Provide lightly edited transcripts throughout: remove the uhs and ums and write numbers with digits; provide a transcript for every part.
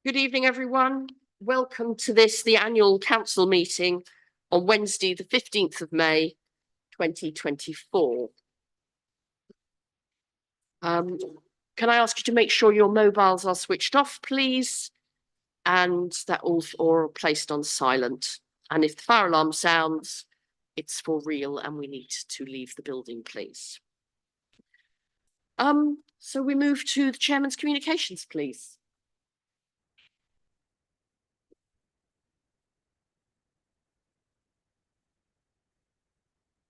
Good evening, everyone. Welcome to the annual council meeting on Wednesday, the 15th of May, 2024. Can I ask you to make sure your mobiles are switched off, please, and that all are placed on silent. And if the fire alarm sounds, it's for real and we need to leave the building, please. So we move to the chairman's communications, please.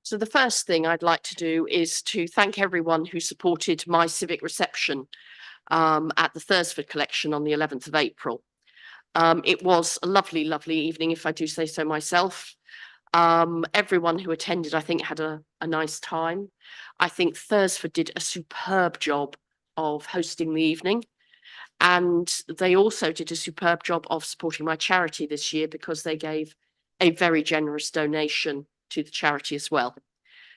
So the first thing I'd like to do is to thank everyone who supported my civic reception at the Thursford collection on the 11th of April. It was a lovely, lovely evening, if I do say so myself. Everyone who attended, I think, had a nice time. I think Thursford did a superb job of hosting the evening. And they also did a superb job of supporting my charity this year because they gave a very generous donation to the charity as well.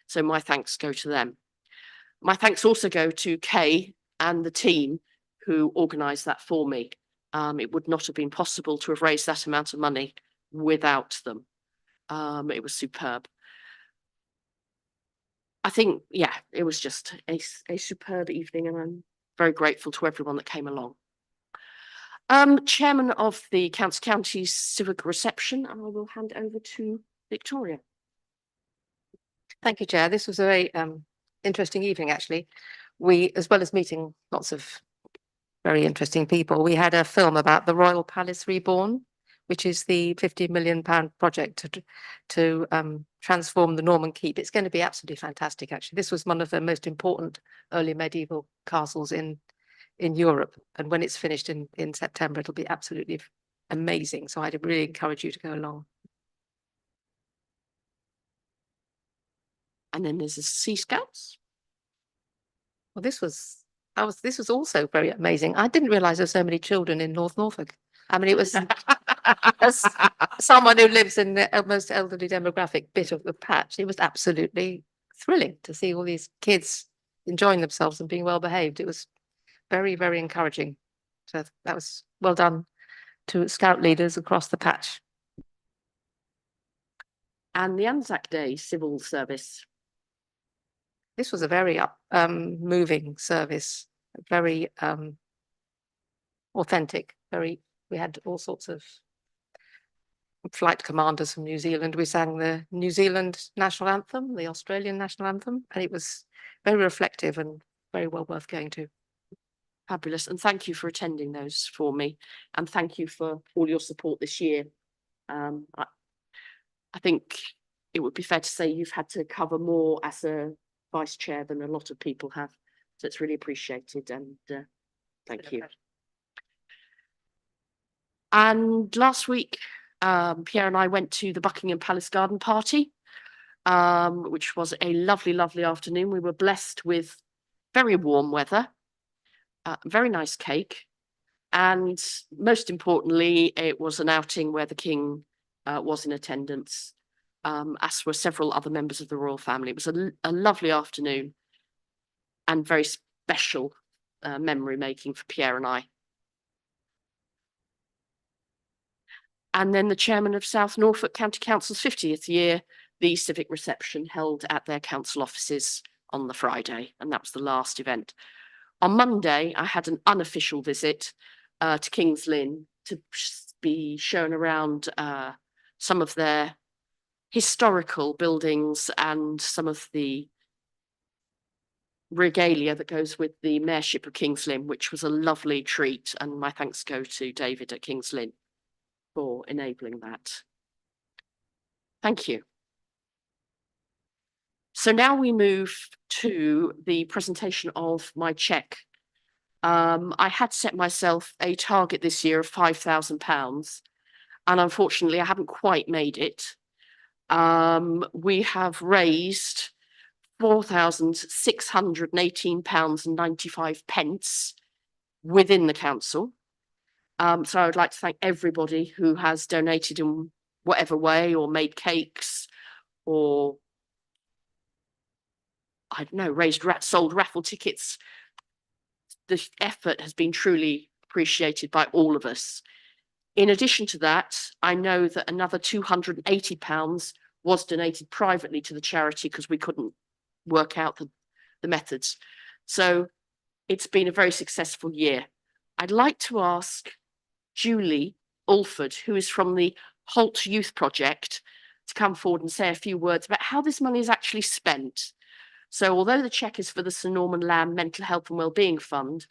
So my thanks go to them. My thanks also go to Kay and the team who organised that for me. It would not have been possible to have raised that amount of money without them. It was superb. I think, yeah, it was just a superb evening and I'm very grateful to everyone that came along. Chairman of the County's civic reception, and I will hand over to Victoria. Thank you, Chair. This was a very interesting evening, actually. We, as well as meeting lots of very interesting people, we had a film about the Royal Palace Reborn, which is the £50 million project to transform the Norman Keep. It's going to be absolutely fantastic, actually. This was one of the most important early medieval castles in Europe. And when it's finished in September, it'll be absolutely amazing. So I'd really encourage you to go along. And then there's the Sea Scouts. Well, this was also very amazing. I didn't realize there's so many children in North Norfolk. I mean, it was as someone who lives in the most elderly demographic bit of the patch, it was absolutely thrilling to see all these kids enjoying themselves and being well behaved. It was very, very encouraging. So that was well done to Scout leaders across the patch. And the Anzac Day civil service. This was a very moving service, very authentic. We had all sorts of flight commanders from New Zealand. We sang the New Zealand national anthem, the Australian national anthem, and it was very reflective and very well worth going to. Fabulous. And thank you for attending those for me. And thank you for all your support this year. I think it would be fair to say you've had to cover more as a vice chair than a lot of people have. So it's really appreciated and thank you. And last week, Pierre and I went to the Buckingham Palace Garden Party, which was a lovely, lovely afternoon. We were blessed with very warm weather, very nice cake, and most importantly, it was an outing where the King was in attendance, as were several other members of the royal family. It was a lovely afternoon and very special memory making for Pierre and I. And then the chairman of South Norfolk County Council's 50th year, the civic reception held at their council offices on the Friday, and that was the last event. On Monday, I had an unofficial visit to King's Lynn to be shown around some of their historical buildings and some of the regalia that goes with the mayorship of King's Lynn, which was a lovely treat. And my thanks go to David at King's Lynn for enabling that. Thank you. So now we move to the presentation of my cheque. I had set myself a target this year of £5,000 and unfortunately I haven't quite made it. We have raised £4,618.95 within the council. So I would like to thank everybody who has donated in whatever way or made cakes or I don't know, sold raffle tickets. the effort has been truly appreciated by all of us. In addition to that, I know that another £280 was donated privately to the charity because we couldn't work out the methods. So it's been a very successful year. I'd like to ask Julie Alford, who is from the Holt Youth Project, to come forward and say a few words about how this money is actually spent. So although the cheque is for the Sir Norman Lamb Mental Health and Wellbeing Fund,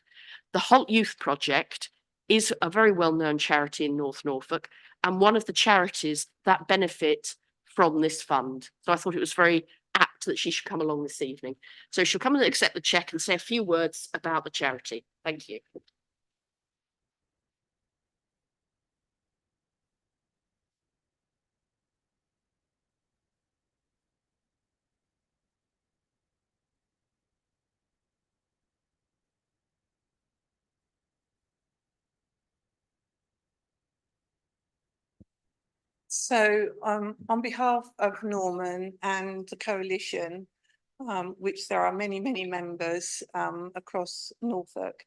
the Holt Youth Project is a very well-known charity in North Norfolk and one of the charities that benefit from this fund. So I thought it was very apt that she should come along this evening. So she'll come and accept the cheque and say a few words about the charity. Thank you. So on behalf of Norman and the coalition, which there are many, many members across Norfolk,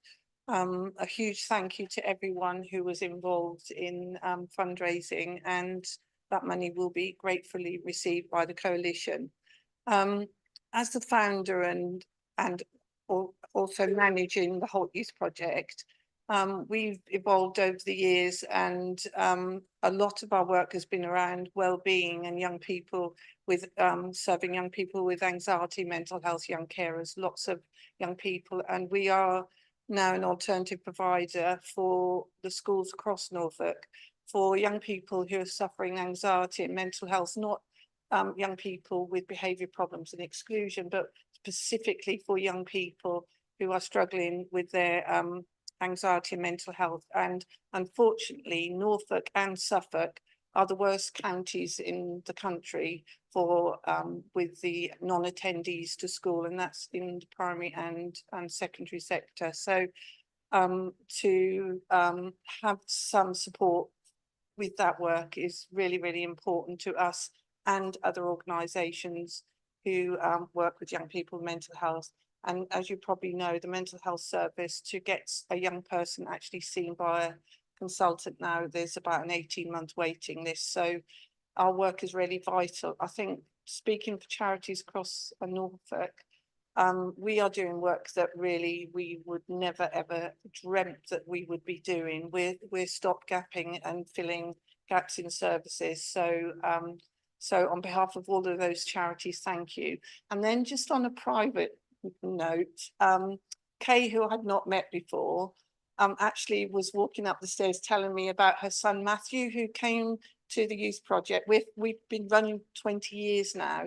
a huge thank you to everyone who was involved in fundraising, and that money will be gratefully received by the coalition. As the founder and also managing the Holt Youth Project, we've evolved over the years, and a lot of our work has been around well-being and young people with serving young people with anxiety, mental health, young carers, lots of young people. And we are now an alternative provider for the schools across Norfolk for young people who are suffering anxiety and mental health, not young people with behaviour problems and exclusion, but specifically for young people who are struggling with their anxiety and mental health. And unfortunately, Norfolk and Suffolk are the worst counties in the country for with the non-attendees to school, and that's in the primary and secondary sector. So to have some support with that work is really, really important to us and other organisations who work with young people with mental health. And as you probably know, the mental health service, to get a young person actually seen by a consultant now, there's about an 18-month waiting list. So our work is really vital. I think, speaking for charities across Norfolk, we are doing work that really we would never ever dreamt that we would be doing. We're stopgapping and filling gaps in services. So so on behalf of all of those charities, thank you. And then just on a private note, Kay, who I had not met before, actually was walking up the stairs telling me about her son Matthew, who came to the youth project. We've been running 20 years now,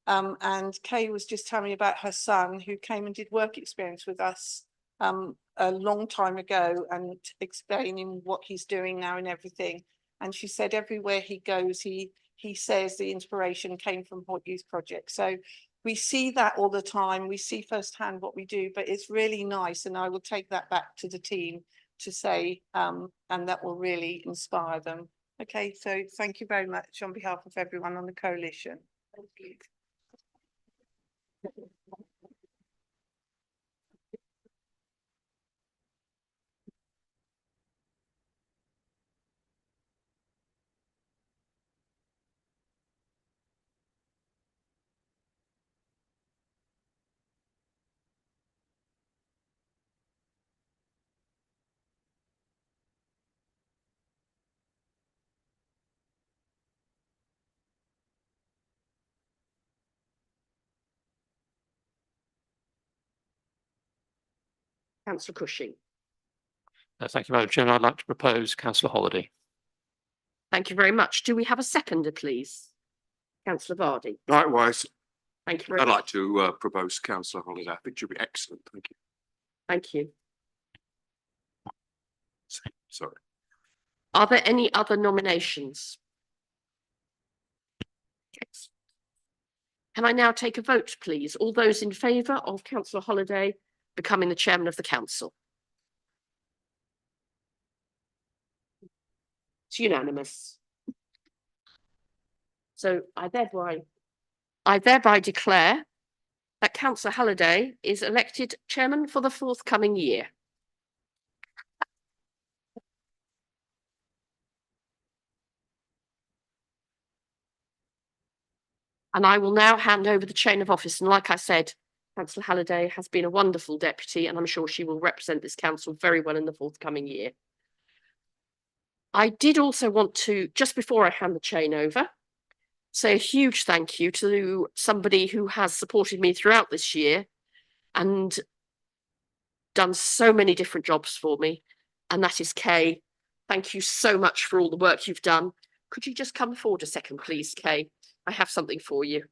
and Kay was just telling me about her son who came and did work experience with us a long time ago, and explaining what he's doing now and everything. And she said everywhere he goes, he says the inspiration came from Holt Youth Project. So we see that all the time. We see firsthand what we do, but it's really nice. And I will take that back to the team to say, and that will really inspire them. Okay, so thank you very much on behalf of everyone on the coalition. Thank you. Councillor Cushing. Thank you, Madam Chairman. I'd like to propose Councillor Holiday. Thank you very much. Do we have a seconder, please? Councillor Vardy. Likewise, Thank you very I'd much. like to propose Councillor Holiday. I think she'll be excellent. Thank you. Thank you. Sorry. Are there any other nominations? Yes. Can I now take a vote, please? All those in favour of Councillor Holiday becoming the chairman of the council? It's unanimous. So I thereby declare that Councillor Halliday is elected chairman for the forthcoming year. And I will now hand over the chain of office. And like I said, Councillor Halliday has been a wonderful deputy, and I'm sure she will represent this council very well in the forthcoming year. I did also want to, just before I hand the chain over, say a huge thank you to somebody who has supported me throughout this year and done so many different jobs for me, and that is Kay. Thank you so much for all the work you've done. Could you just come forward a second, please, Kay? I have something for you.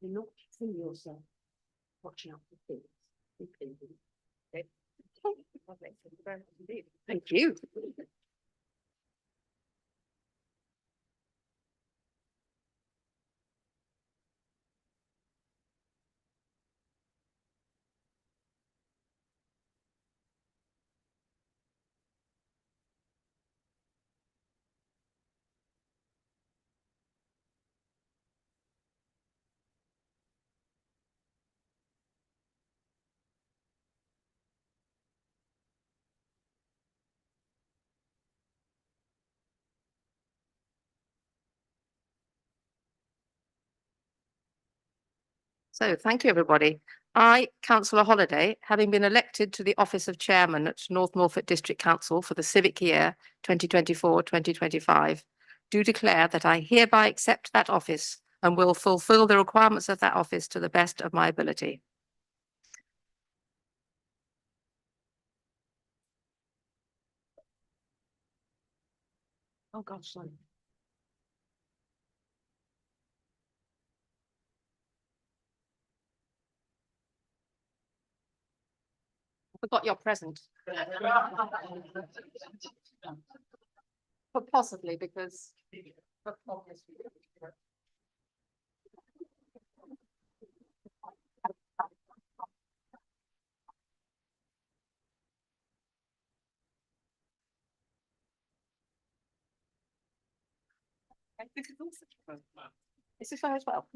You're not fooling yourself. Watch out for things. Okay. Thank you. So thank you, everybody. I, Councillor Holliday, having been elected to the office of chairman at North Norfolk District Council for the civic year 2024-2025, do declare that I hereby accept that office and will fulfil the requirements of that office to the best of my ability. Oh, gosh, sorry. Forgot your present. But possibly because. for obvious reasons. This is fair as well.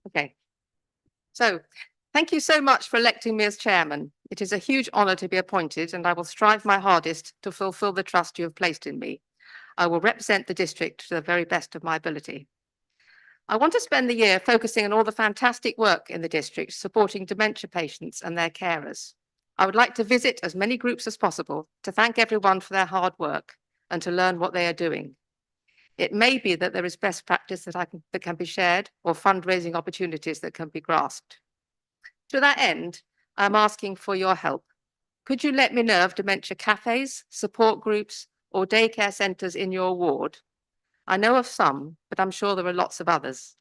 Okay. So, thank you so much for electing me as chairman. It is a huge honour to be appointed, and I will strive my hardest to fulfil the trust you have placed in me. I will represent the district to the very best of my ability. I want to spend the year focusing on all the fantastic work in the district supporting dementia patients and their carers. I would like to visit as many groups as possible to thank everyone for their hard work and to learn what they are doing. It may be that there is best practice that can be shared or fundraising opportunities that can be grasped. To that end, I'm asking for your help. Could you let me know of dementia cafes, support groups, or daycare centres in your ward? I know of some, but I'm sure there are lots of others.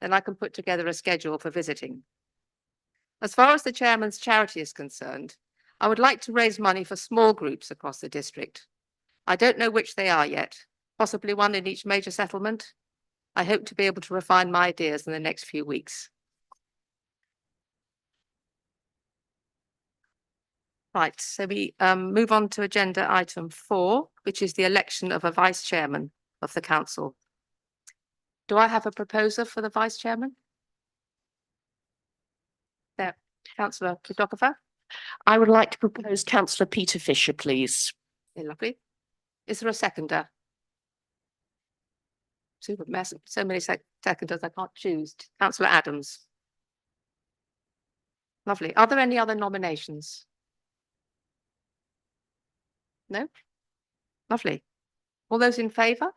Then I can put together a schedule for visiting. As far as the chairman's charity is concerned, I would like to raise money for small groups across the district. I don't know which they are yet, possibly one in each major settlement. I hope to be able to refine my ideas in the next few weeks. Right, so we move on to agenda item 4, which is the election of a vice chairman of the council. Do I have a proposer for the vice chairman? There, Councillor Christopher. I would like to propose Councillor Peter Fisher, please. Okay, lovely. Is there a seconder? Super mess, so many seconders I can't choose. Councillor Adams. Lovely. Are there any other nominations? No? Lovely. All those in favour?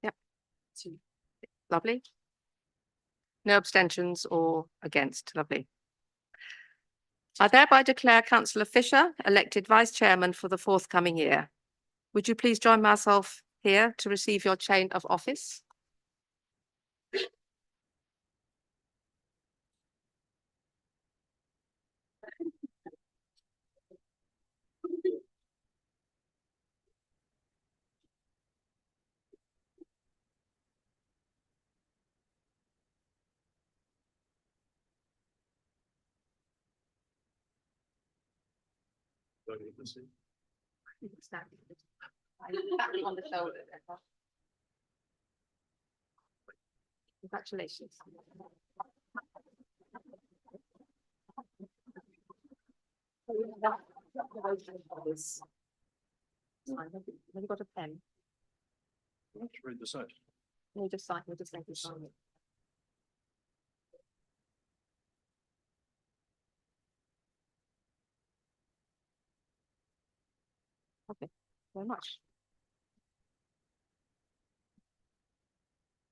Yep. Lovely. No abstentions or against. Lovely. I thereby declare councillor Fisher elected vice chairman for the forthcoming year. Would you please join myself here to receive your chain of office? On the shoulder. Congratulations. Have you got a pen? Read the site. You just sign, you just sign it. Okay, very much.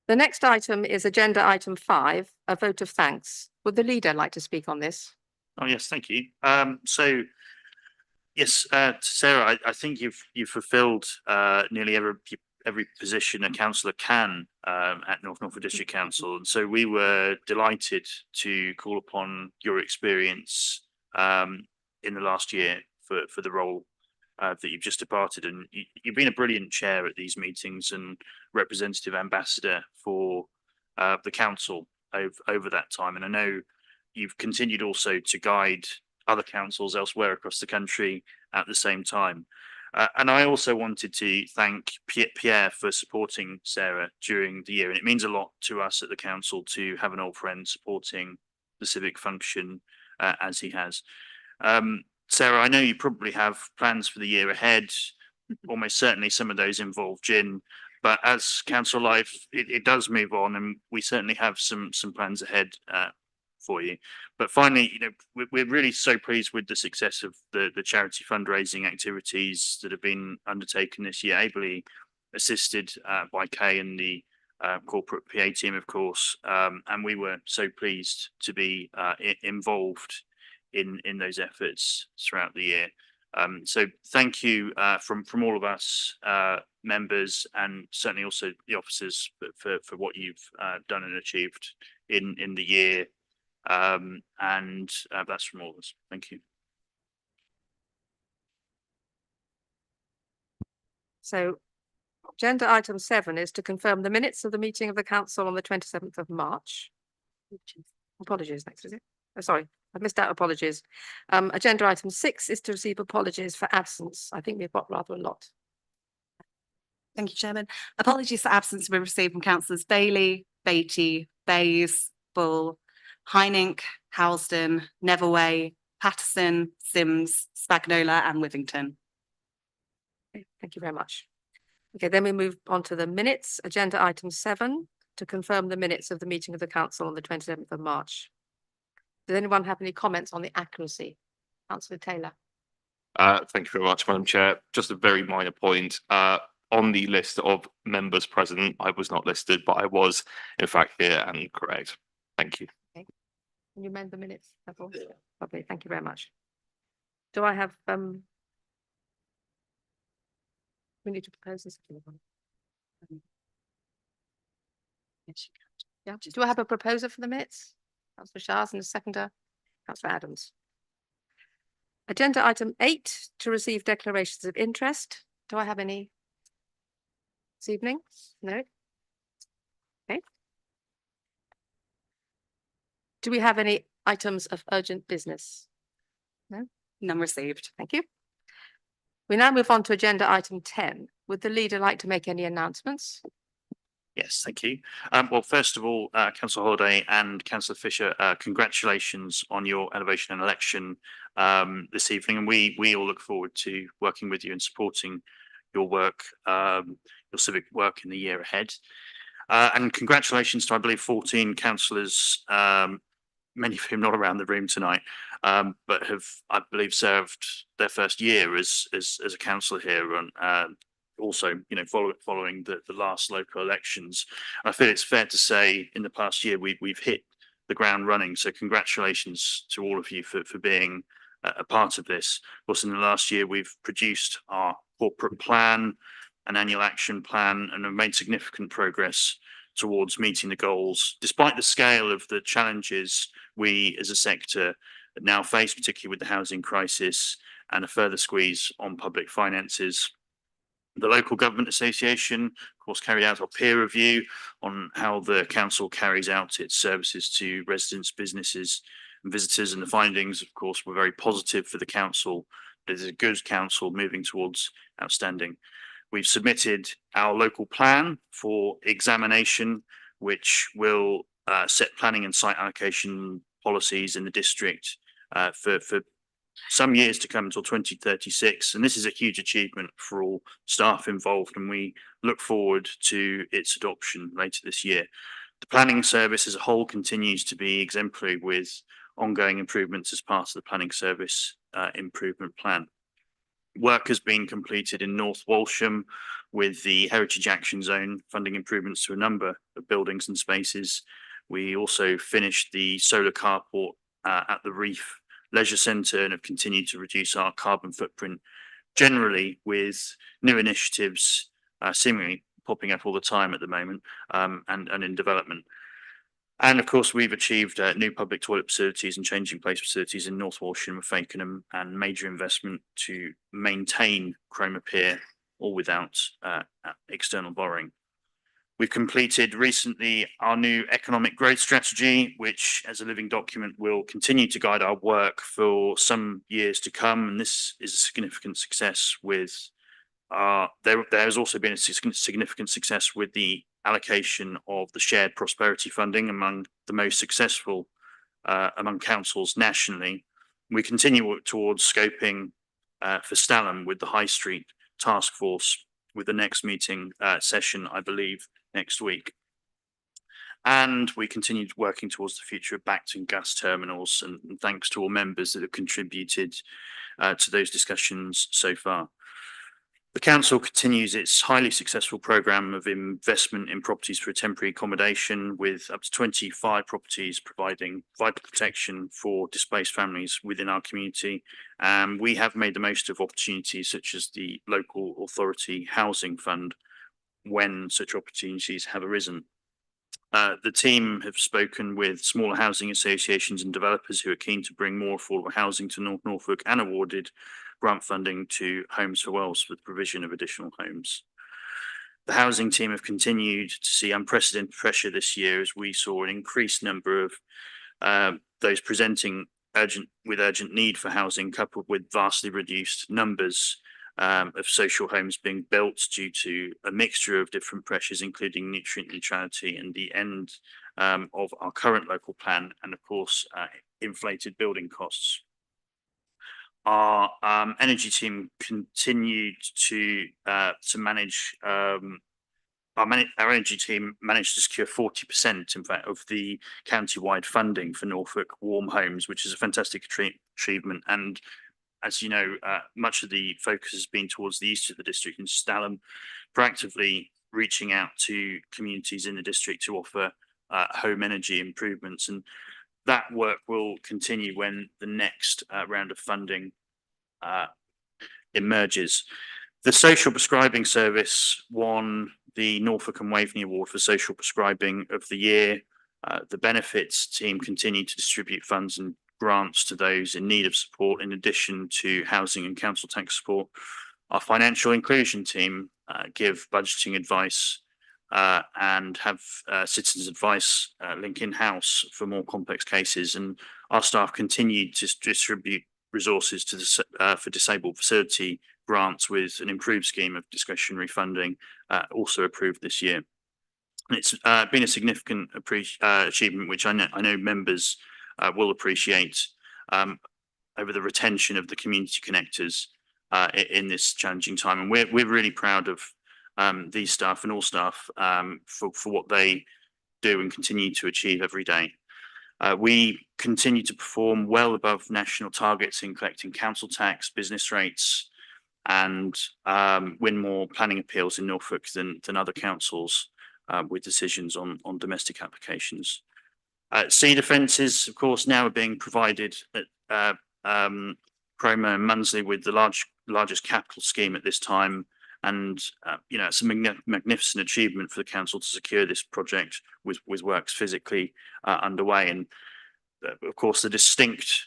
The next item is agenda item 5, a vote of thanks. Would the leader like to speak on this? Oh, yes, thank you. So yes, Sarah, I think you've fulfilled nearly every position a councillor can at North Norfolk District Council, and so we were delighted to call upon your experience in the last year for the role that you've just departed, and you've been a brilliant chair at these meetings and representative ambassador for the council over that time, and I know you've continued also to guide other councils elsewhere across the country at the same time. And I also wanted to thank Pierre for supporting Sarah during the year. And it means a lot to us at the council to have an old friend supporting the civic function as he has. Sarah, I know you probably have plans for the year ahead. Almost certainly some of those involve gin. But as council life, it does move on, and we certainly have some plans ahead for you. But finally, we're really so pleased with the success of the charity fundraising activities that have been undertaken this year, ably assisted by Kay and the corporate PA team, of course. And we were so pleased to be involved in those efforts throughout the year. So thank you from all of us members, and certainly also the officers for what you've done and achieved in the year. And that's from all of us. Thank you. So agenda item 7 is to confirm the minutes of the meeting of the council on the 27th of March. Apologies, next is it? Oh, sorry, I missed out. Apologies. Agenda item 6 is to receive apologies for absence. I think we've got rather a lot. Thank you, Chairman. Apologies for absence we received from councillors Bailey, Beattie, Bayes, Bull, Hynink, Housden, Netherway, Patterson, Sims, Spagnola and Withington. Okay, thank you very much. Okay, then we move on to the minutes. Agenda item 7 to confirm the minutes of the meeting of the council on the 27th of March. Does anyone have any comments on the accuracy? Councillor Taylor. Thank you very much, Madam Chair. Just a very minor point. On the list of members present, I was not listed, but I was in fact here and correct. Thank you. Okay. Can you amend the minutes? That's all. Lovely. Thank you very much. Do I have we need to propose this? Yeah. Do I have a proposer for the minutes? Councillor Shars and a seconder, Councillor Adams. Agenda item 8 to receive declarations of interest. Do I have any this evening? No. Okay. Do we have any items of urgent business? No. None received. Thank you. We now move on to agenda item 10. Would the leader like to make any announcements? Yes, thank you. Well, first of all, Councillor Holiday and Councillor Fisher, congratulations on your elevation and election this evening. And we all look forward to working with you and supporting your work, your civic work in the year ahead. And congratulations to, I believe, 14 councillors, many of whom not around the room tonight, but have, I believe, served their first year as a councillor here, and also, following the last local elections. I feel it's fair to say in the past year we've hit the ground running. So congratulations to all of you for being a part of this. Of course, in the last year, we've produced our corporate plan, an annual action plan, and have made significant progress towards meeting the goals, despite the scale of the challenges we as a sector now face, particularly with the housing crisis and a further squeeze on public finances. The Local Government Association, of course, carried out a peer review on how the council carries out its services to residents, businesses and visitors, and the findings, of course, were very positive for the council. It is a good council moving towards outstanding. We've submitted our local plan for examination, which will set planning and site allocation policies in the district for some years to come until 2036. And this is a huge achievement for all staff involved, and we look forward to its adoption later this year. The planning service as a whole continues to be exemplary, with ongoing improvements as part of the planning service improvement plan. Work has been completed in North Walsham with the Heritage Action Zone, funding improvements to a number of buildings and spaces. We also finished the solar carport at the Reef Leisure Centre and have continued to reduce our carbon footprint generally, with new initiatives seemingly popping up all the time at the moment and in development. And of course, we've achieved new public toilet facilities and changing place facilities in North Walsham and Fakenham, and major investment to maintain Cromer Pier, all without external borrowing. We've completed recently our new economic growth strategy, which as a living document will continue to guide our work for some years to come. And this is a significant success with there has also been a significant success with the allocation of the shared prosperity funding, among the most successful among councils nationally. We continue towards scoping for Stalham with the High Street Task Force, with the next meeting session, I believe, next week. And we continued working towards the future of Bacton gas terminals, and thanks to all members that have contributed to those discussions so far. The council continues its highly successful programme of investment in properties for temporary accommodation, with up to 25 properties providing vital protection for displaced families within our community. We have made the most of opportunities such as the Local Authority Housing Fund when such opportunities have arisen. The team have spoken with smaller housing associations and developers who are keen to bring more affordable housing to North Norfolk, and awarded grant funding to Homes for Wells for the provision of additional homes. The housing team have continued to see unprecedented pressure this year, as we saw an increased number of those presenting with urgent need for housing, coupled with vastly reduced numbers of social homes being built due to a mixture of different pressures, including nutrient neutrality and the end of our current local plan, and of course inflated building costs. Our energy team continued to manage. Our energy team managed to secure 40%, in fact, of the county-wide funding for Norfolk Warm Homes, which is a fantastic achievement. And as you know, much of the focus has been towards the east of the district in Stalham, proactively reaching out to communities in the district to offer home energy improvements. And that work will continue when the next round of funding emerges. The Social Prescribing Service won the Norfolk and Waveney Award for Social Prescribing of the Year. The Benefits team continued to distribute funds and grants to those in need of support, in addition to housing and council tax support. Our Financial Inclusion team give budgeting advice and have citizens advice link in-house for more complex cases. And our staff continued to distribute resources to for disabled facility grants, with an improved scheme of discretionary funding also approved this year. And it's been a significant achievement, which I know members will appreciate, over the retention of the community connectors in this challenging time. And we're really proud of these staff and all staff for what they do and continue to achieve every day. We continue to perform well above national targets in collecting council tax, business rates, and win more planning appeals in Norfolk than other councils with decisions on domestic applications. Sea defences, of course, now are being provided at Cromer and Munsley with the largest capital scheme at this time. And, it's a magnificent achievement for the council to secure this project with works physically underway. And of course, the distinct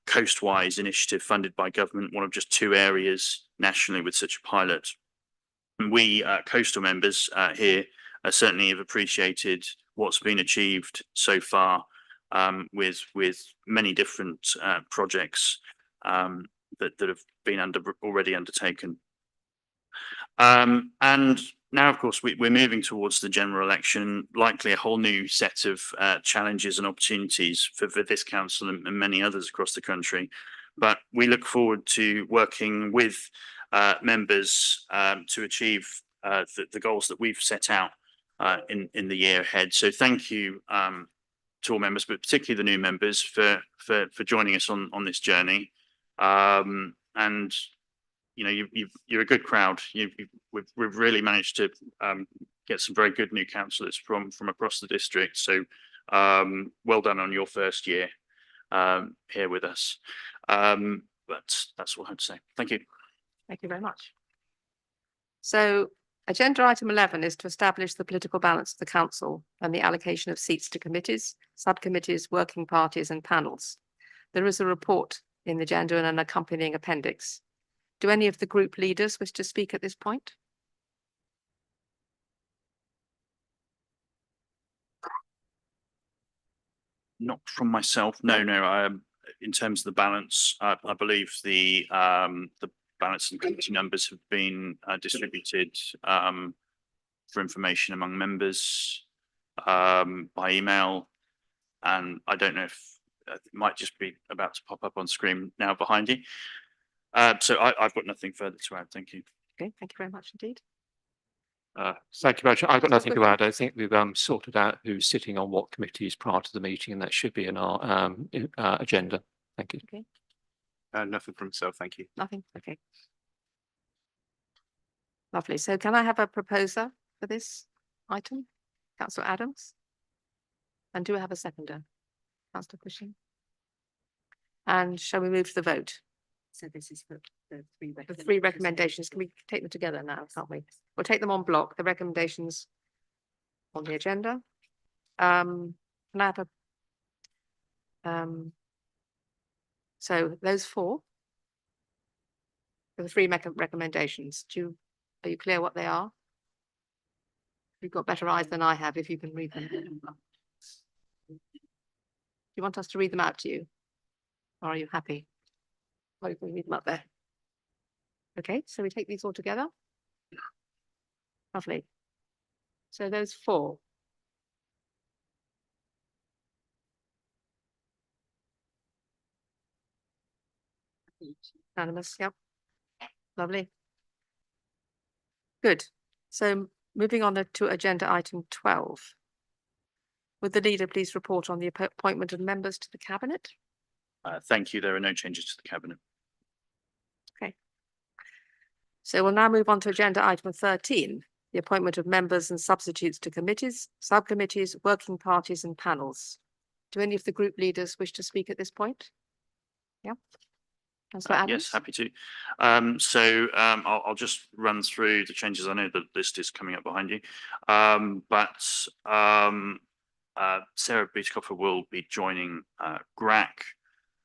Coastwise initiative funded by government, one of just 2 areas nationally with such a pilot. And we coastal members here certainly have appreciated what's been achieved so far with many different projects that have been already undertaken. And now, of course, we're moving towards the general election, likely a whole new set of challenges and opportunities for this council and many others across the country. But we look forward to working with members to achieve the goals that we've set out in the year ahead. So thank you to all members, but particularly the new members for joining us on this journey. And you're a good crowd. We've really managed to get some very good new councillors from across the district. So well done on your first year here with us. But that's all I have to say. Thank you. Thank you very much. So agenda item 11 is to establish the political balance of the council and the allocation of seats to committees, subcommittees, working parties and panels. There is a report in the agenda and an accompanying appendix. Do any of the group leaders wish to speak at this point? Not from myself. No. In terms of the balance, I believe the balance and committee numbers have been distributed for information among members by email, and I don't know if it might just be about to pop up on screen now behind you. So I've got nothing further to add. Thank you. Okay, thank you very much indeed. Thank you very much. I've got nothing to add. I think we've sorted out who's sitting on what committees prior to the meeting, and that should be in our agenda. Thank you. Nothing from myself, thank you. Nothing, okay. Lovely. So can I have a proposer for this item? Councillor Adams? And do we have a seconder? Councillor Cushing? And shall we move to the vote? So this is for the The 3 recommendations, can we take them together now, can't we? We'll take them on block, the recommendations on the agenda. Can I have a so those 4 are the 3 recommendations. Are you clear what they are? You've got better eyes than I have if you can read them. Do you want us to read them out to you? Or are you happy? Or you can read them up there. Okay, so we take these all together. Lovely. So those 4. Unanimous, yep. Lovely. Good. So moving on to agenda item 12. Would the leader please report on the appointment of members to the cabinet? Thank you. There are no changes to the cabinet. Okay. So we'll now move on to agenda item 13, the appointment of members and substitutes to committees, subcommittees, working parties and panels. Do any of the group leaders wish to speak at this point? Yeah. Councillor Adams? Yes, happy to. I'll just run through the changes. I know the list is coming up behind you. Sarah Bietkoffer will be joining GRAC,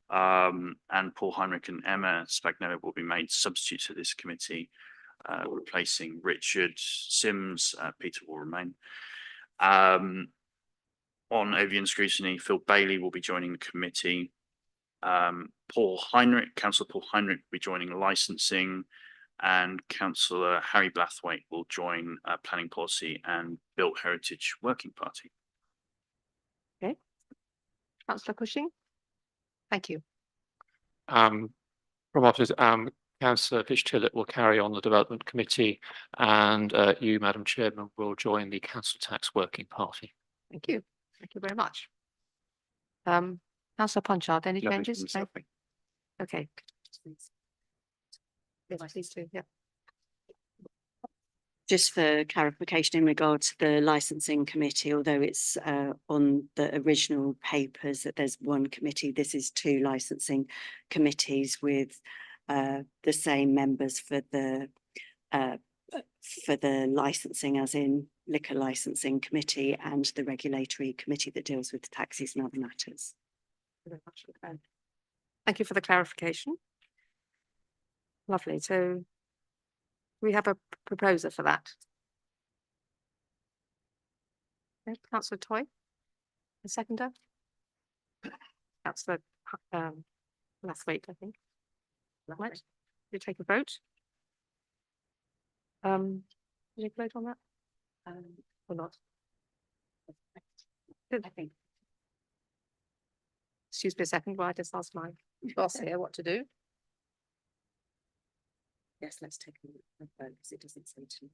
and Paul Heinrich and Emma Spagnola will be made substitutes to this committee, replacing Richard Sims. Peter will remain. On Avian Scrutiny, Phil Bailey will be joining the committee. Councillor Paul Heinrich will be joining licensing, and Councillor Harry Blathwaite will join Planning Policy and Built Heritage Working Party. Okay. Councillor Cushing? Thank you. From office, Councillor Fitch-Tillett will carry on the Development Committee, and you, Madam Chairman, will join the Council Tax Working Party. Thank you. Thank you very much. Councillor Punchard, any Nothing from changes? No? myself, thank Okay. Yes, please do, yeah. Just for clarification in regard to the licensing committee, although it's on the original papers that there's one committee, this is two licensing committees with the same members for the licensing, as in liquor licensing committee and the regulatory committee that deals with taxis and other matters. Very much. Thank you for the clarification. Lovely. So we have a proposer for that. Okay, Councillor Toy, a seconder. Councillor Lathwaite, I think. Right. You take a vote. Did you vote on that? Or not? Good. I think. Excuse me a second while I just ask my boss here what to do. Yes, let's take a vote because it doesn't say to.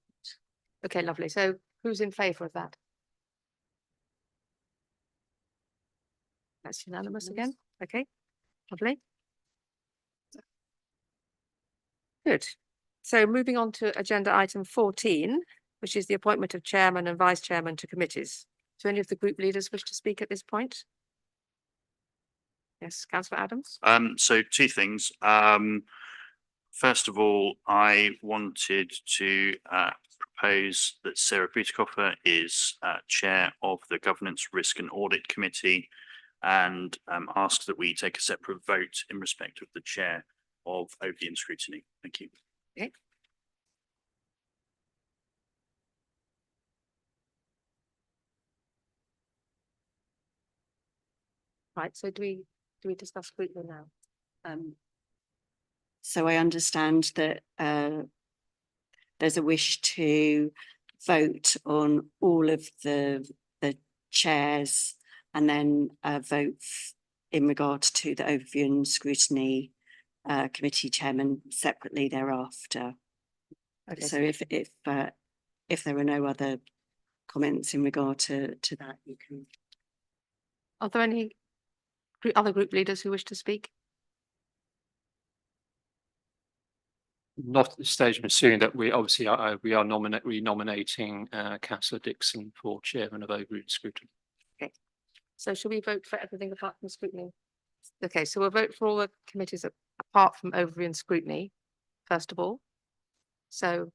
Okay, lovely. So who's in favour of that? That's unanimous again. Okay, lovely. Good. So moving on to agenda item 14, which is the appointment of chairman and vice chairman to committees. Do any of the group leaders wish to speak at this point? Yes, Councillor Adams. So two things. First of all, I wanted to propose that Sarah Butikofer is chair of the Governance, Risk and Audit Committee, and ask that we take a separate vote in respect of the chair of Overview and Scrutiny. Thank you. Okay. Right, so do we discuss scrutiny now? So I understand that there's a wish to vote on all of the chairs and then vote in regards to the Overview and Scrutiny committee chairman separately thereafter. Okay, So if there are no other comments in regard to that, you can. are there any other group leaders who wish to speak? Not at this stage, I'm assuming that we obviously are, we are renominating Councillor Dixon for chairman of Overview and Scrutiny. So shall we vote for everything apart from scrutiny? Okay, so we'll vote for all the committees apart from Overview and Scrutiny, first of all. So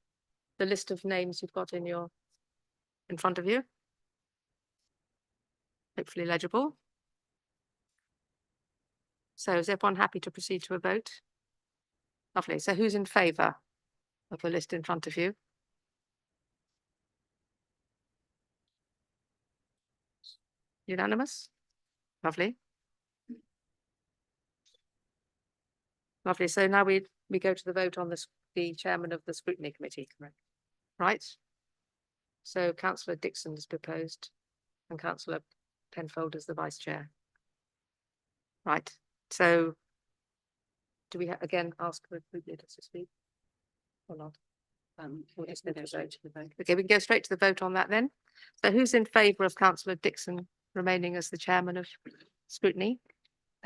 the list of names you've got in front of you. Hopefully legible. So is everyone happy to proceed to a vote? Lovely. So who's in favour of the list in front of you? Unanimous? Lovely. Lovely. So now we go to the vote on the chairman of the Scrutiny Committee, correct? Right. So Councillor Dixon is proposed and Councillor Penfold as the vice chair. Right. So do we again ask the group leaders to speak or not? We'll just go straight to the vote. Okay, we can go straight to the vote on that then. So who's in favour of Councillor Dixon remaining as the chairman of Scrutiny,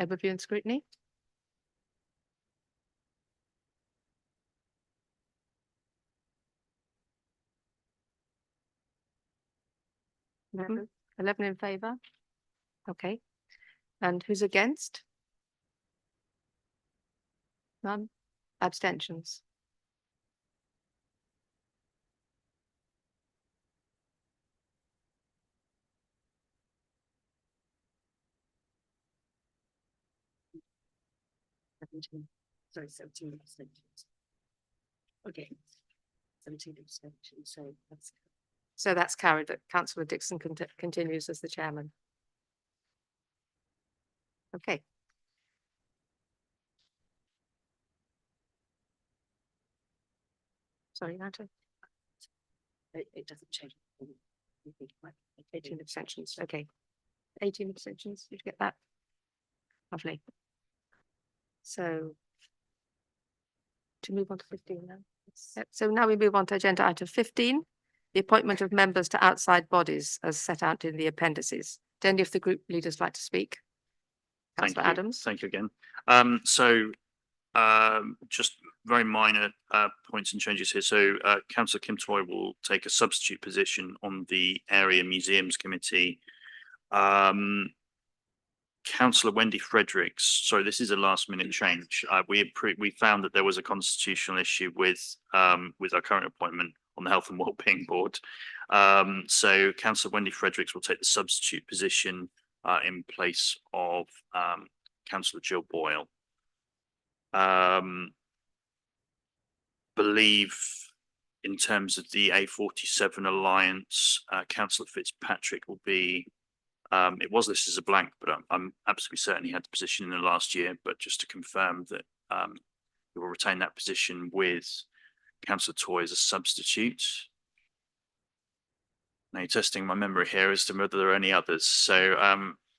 Overview and Scrutiny? Mhm. 11 in favour. Okay. And who's against? None. Abstentions. Sorry, 17 abstentions. Okay. 17 abstentions, So that's carried, that Councillor Dixon continues as the chairman. Okay. Sorry, Natalie. it doesn't change. 18 abstentions. Okay. 18 abstentions. Did you get that? Lovely. So to move on to 15 now. Yep, so now we move on to agenda item 15, the appointment of members to outside bodies as set out in the appendices. Do any of the group leaders like to speak? Thank Councillor you. Adams. Thank you again. Just very minor points and changes here. So councillor Kim Toy will take a substitute position on the Area Museums Committee. Councillor Wendy Fredericks, sorry, this is a last minute change. We found that there was a constitutional issue with our current appointment on the Health and Wellbeing Board. So Councillor Wendy Fredericks will take the substitute position in place of Councillor Jill Boyle. Believe in terms of the A47 Alliance, Councillor Fitzpatrick will be, it was listed as a blank, but I'm absolutely certain he had the position in the last year, but just to confirm that he will retain that position with Councillor Toy as a substitute. Now you're testing my memory here as to whether there are any others, so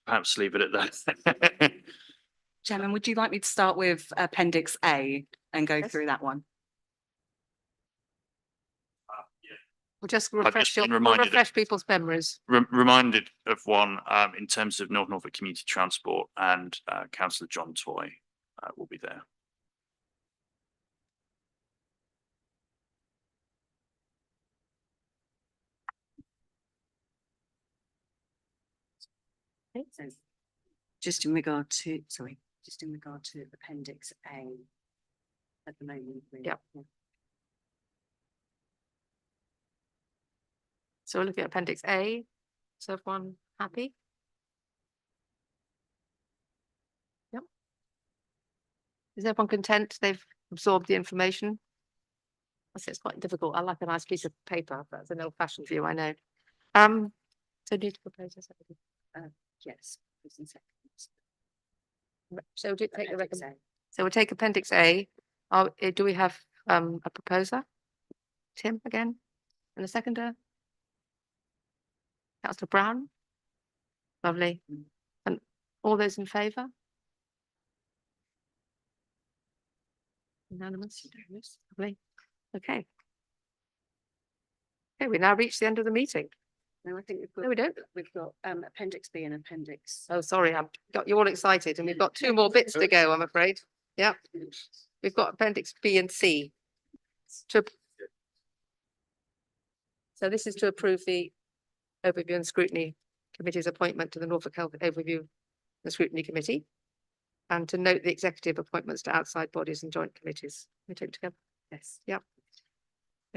perhaps leave it at that. Chairman, would you like me to start with Appendix A and go through that one? We'll just I've refresh just been we'll reminded of- refresh people's memories. Reminded of one in terms of North Norfolk Community Transport, and Councillor John Toy will be there. So just in regard to, sorry, just in regard to Appendix A at the moment. Yep. So we're looking at Appendix A. Is everyone happy? Yep. Is everyone content? They've absorbed the information? I say it's quite difficult. I like a nice piece of paper. That's an old-fashioned view, I know. So need to propose a second. Yes. first and second. So do take the Appendix recommend. A. So we'll take Appendix A. Do we have a proposer? Tim again? And a seconder? Councillor Brown? Lovely. And all those in favour? Unanimous? Lovely. Okay. Okay, we now reach the end of the meeting. No, I think No, we don't. we've got Appendix B and Appendix. Oh, sorry, I've got you all excited and we've got two more bits to go, I'm afraid. Yeah. We've got Appendix B and C. So this is to approve the Overview and Scrutiny Committee's appointment to the Norfolk Health Overview and Scrutiny Committee, and to note the executive appointments to outside bodies and joint committees. We take together. Yes. Yep.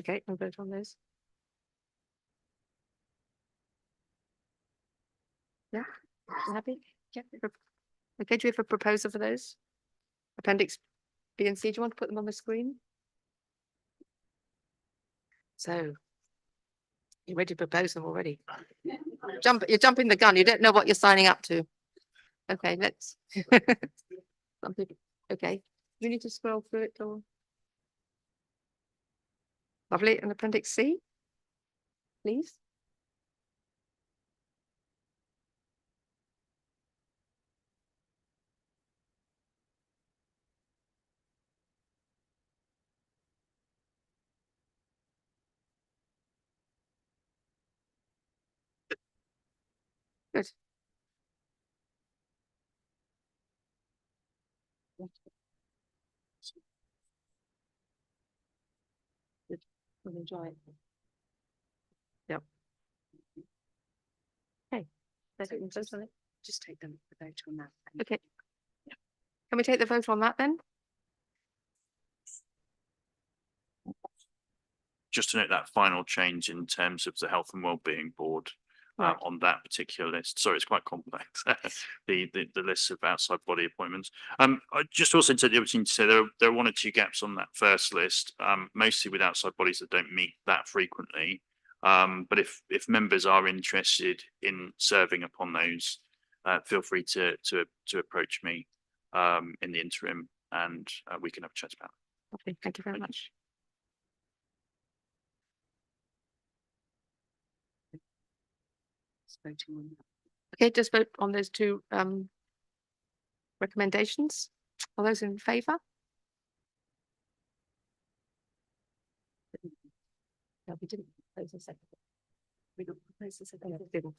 Okay, we'll vote on those. Yeah, you happy? Yeah. Okay, do we have a proposer for those? Appendix B and C, do you want to put them on the screen? So. You ready to propose them already? You're jumping the gun, you don't know what you're signing up to. Okay, let's. Some people, okay, you need to scroll through it or? Lovely, and Appendix C, please. Good. Good. We'll enjoy it. Yep. Okay. Just take them the vote on that. Okay. Can we take the vote on that then? Just to note that final change in terms of the Health and Wellbeing Board Right. on that particular list. Sorry, it's quite complex. The list of outside body appointments. I just also take the opportunity to say there are one or two gaps on that first list, mostly with outside bodies that don't meet that frequently. But if members are interested in serving upon those, feel free to approach me in the interim, and we can have a chat about it. Okay, thank you very much. Just voting on that. Okay, just vote on those two recommendations. All those in favour? No, we didn't propose a second. We got proposed a second. No, we didn't.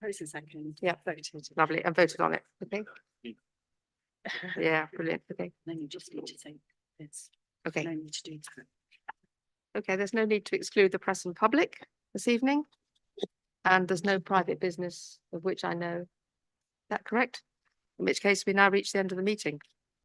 Proposed a second. Yeah. Voted. Lovely, and voted on it. Okay, yeah, brilliant. Okay, Then you just need to take this. Okay, No need to do that. okay, there's no need to exclude the press and public this evening. And there's no private business of which I know. Is that correct? In which case we now reach the end of the meeting.